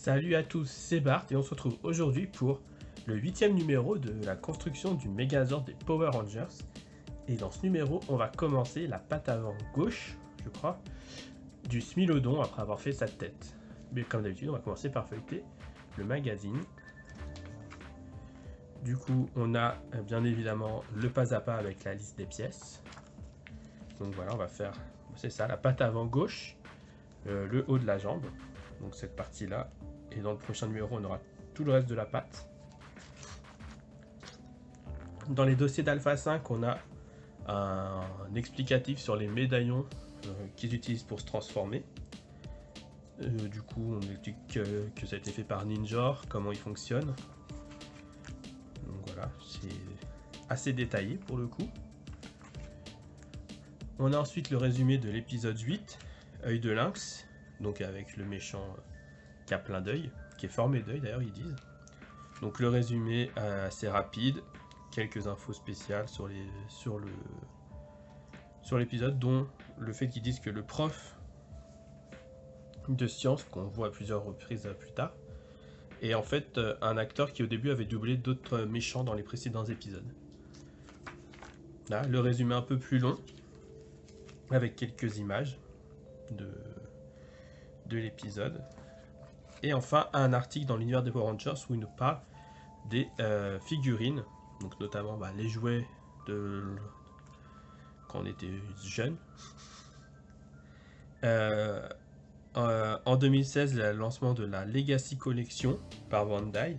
Salut à tous, c'est Bart et on se retrouve aujourd'hui pour le 8e numéro de la construction du Megazord des Power Rangers. Et dans ce numéro, on va commencer la patte avant gauche, je crois, du Smilodon après avoir fait sa tête. Mais comme d'habitude, on va commencer par feuilleter le magazine. Du coup, on a bien évidemment le pas à pas avec la liste des pièces. Donc voilà, on va faire, c'est ça, la patte avant gauche, le haut de la jambe. Donc cette partie-là. Et dans le prochain numéro, on aura tout le reste de la patte. Dans les dossiers d'Alpha 5, on a un explicatif sur les médaillons qu'ils utilisent pour se transformer. Du coup, on explique que ça a été fait par Ninjor, comment il fonctionne. Donc voilà, c'est assez détaillé pour le coup. On a ensuite le résumé de l'épisode 8, Œil de Lynx, donc avec le méchant qui a plein d'œils, qui est formé d'œils d'ailleurs ils disent. Donc le résumé assez rapide, quelques infos spéciales sur l'épisode, dont le fait qu'ils disent que le prof de sciences, qu'on voit à plusieurs reprises plus tard, est en fait un acteur qui au début avait doublé d'autres méchants dans les précédents épisodes. Là, le résumé un peu plus long, avec quelques images de l'épisode. Et enfin, un article dans l'univers des Power Rangers où il nous parle des figurines, donc notamment les jouets de quand on était jeune. En 2016, le lancement de la Legacy Collection par Bandai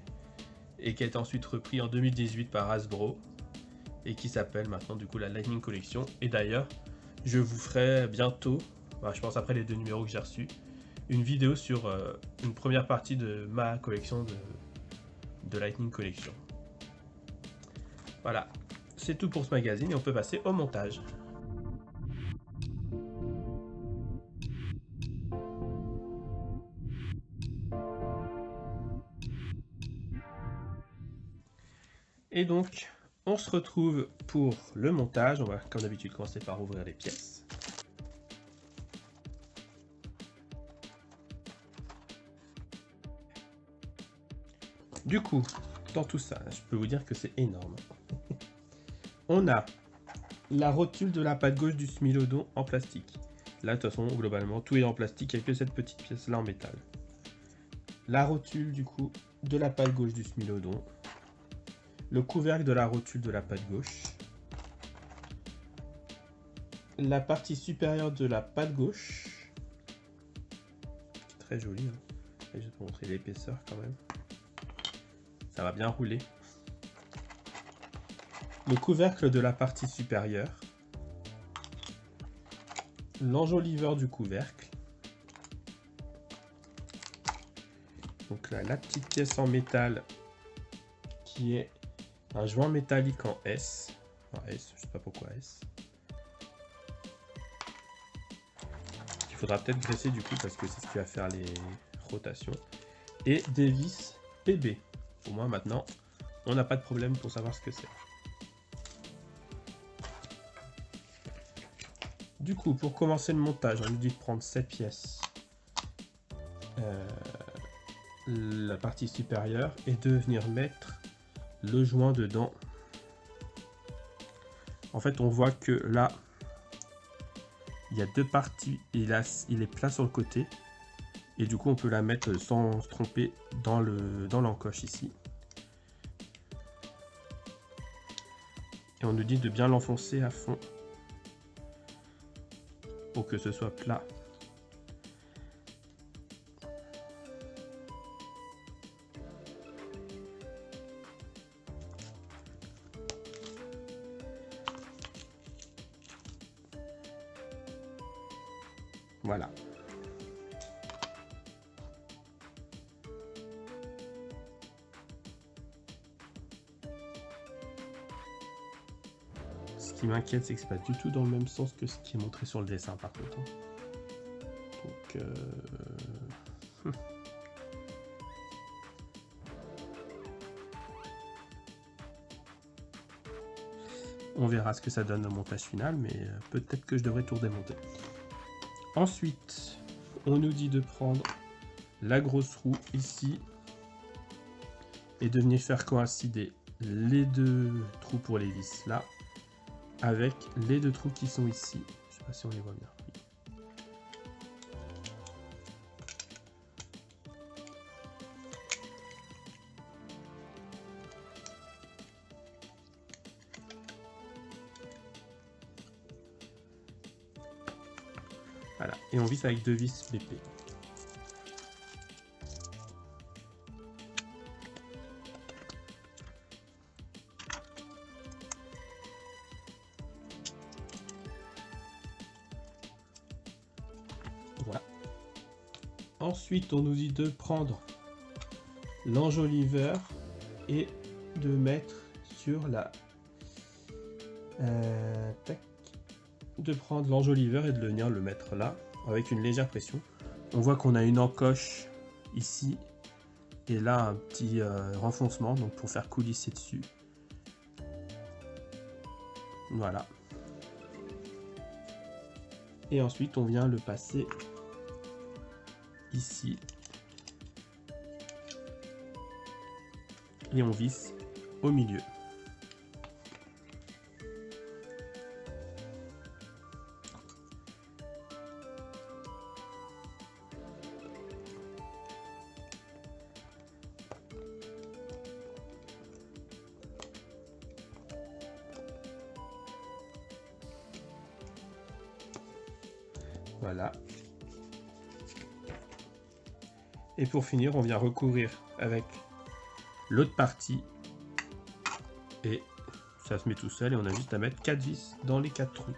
et qui a été ensuite repris en 2018 par Hasbro et qui s'appelle maintenant du coup la Lightning Collection. Et d'ailleurs, je vous ferai bientôt, je pense après les 2 numéros que j'ai reçus, une vidéo sur une première partie de ma collection de Lightning Collection. Voilà, c'est tout pour ce magazine et on peut passer au montage. Et donc, on se retrouve pour le montage. On va comme d'habitude commencer par ouvrir les pièces. Du coup, dans tout ça, je peux vous dire que c'est énorme. On a la rotule de la patte gauche du Smilodon en plastique. Là, de toute façon, globalement, tout est en plastique, il n'y a que cette petite pièce-là en métal. La rotule, du coup, de la patte gauche du Smilodon. Le couvercle de la rotule de la patte gauche. La partie supérieure de la patte gauche. Très jolie. Je vais te montrer l'épaisseur quand même. Ça va bien rouler. Le couvercle de la partie supérieure. L'enjoliveur du couvercle. Donc là, la petite pièce en métal qui est un joint métallique en S. Enfin, S, je sais pas pourquoi S. Il faudra peut-être graisser du coup parce que c'est ce qui va faire les rotations. Et des vis PB. Au moins maintenant, on n'a pas de problème pour savoir ce que c'est. Du coup, pour commencer le montage, on nous dit de prendre cette pièce, la partie supérieure, et de venir mettre le joint dedans. En fait, on voit que là, il y a 2 parties, il est plat sur le côté, et du coup, on peut la mettre sans se tromper dans l'encoche ici. Et on nous dit de bien l'enfoncer à fond pour que ce soit plat. Voilà. Ce qui m'inquiète, c'est que c'est pas du tout dans le même sens que ce qui est montré sur le dessin par contre. Donc on verra ce que ça donne au montage final, mais peut-être que je devrais tout redémonter. Ensuite, on nous dit de prendre la grosse roue ici et de venir faire coïncider les deux trous pour les vis là avec les deux trous qui sont ici. Je sais pas si on les voit bien. Voilà, et on visse avec 2 vis BP. Voilà. Ensuite, on nous dit de prendre l'enjoliveur et de mettre sur la... tac. De prendre l'enjoliveur et de venir le mettre là avec une légère pression. On voit qu'on a une encoche ici et là un petit renfoncement donc pour faire coulisser dessus. Voilà. Et ensuite on vient le passer ici et on visse au milieu. Voilà. Et pour finir, on vient recouvrir avec l'autre partie. Et ça se met tout seul et on a juste à mettre 4 vis dans les 4 trous.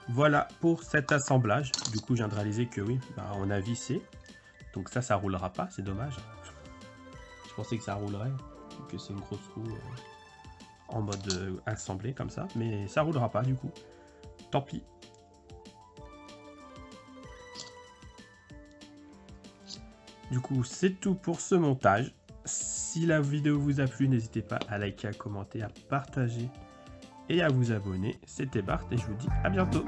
Voilà pour cet assemblage. Du coup, je viens de réaliser que oui, on a vissé. Donc ça roulera pas, c'est dommage. Je pensais que ça roulerait, que c'est une grosse roue en mode assemblé comme ça. Mais ça roulera pas du coup. Tant pis. Du coup, c'est tout pour ce montage. Si la vidéo vous a plu, n'hésitez pas à liker, à commenter, à partager et à vous abonner. C'était Bart et je vous dis à bientôt.